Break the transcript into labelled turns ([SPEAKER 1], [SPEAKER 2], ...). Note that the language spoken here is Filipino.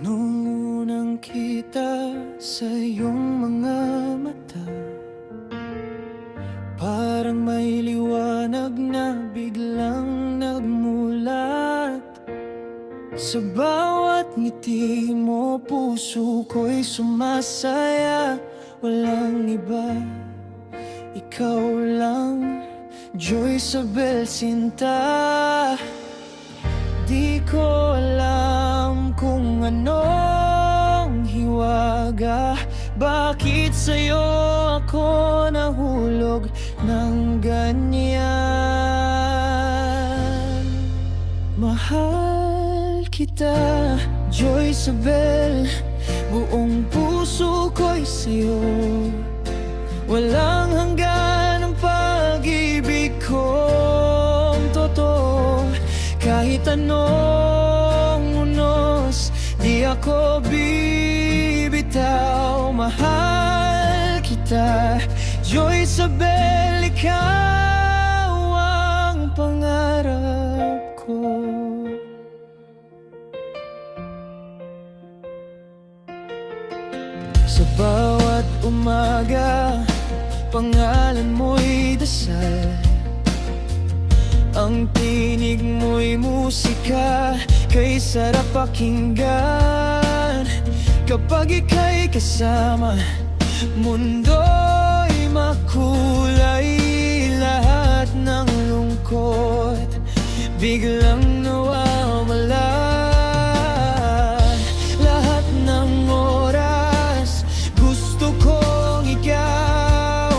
[SPEAKER 1] Nung unang kita sa iyong mga mata, parang may liwanag na biglang nagmulat. Sa bawat ngiti mo, puso ko'y sumasaya. Walang iba, ikaw lang, Joyce-Abel Sinta. Di ko alam kung anong hiwaga, bakit sa'yo ako nahulog ng ganyan. Mahal kita, Joyce-Abel, buong puso ko'y sa'yo. Walang hanggan ang pag-ibig kong totoo. Kahit anong unos, di ako bibitaw. Mahal kita, Joyce-Abel, ikaw ang pangarap ko. Sa bawat umaga, pangalan mo'y dasal. Ang tinig mo'y musika, kay sarap pakinggan. Kapag ika'y kasama, mundo'y makulay. Lahat ng lungkot biglang nawawala. Lahat ng oras gusto kong ikaw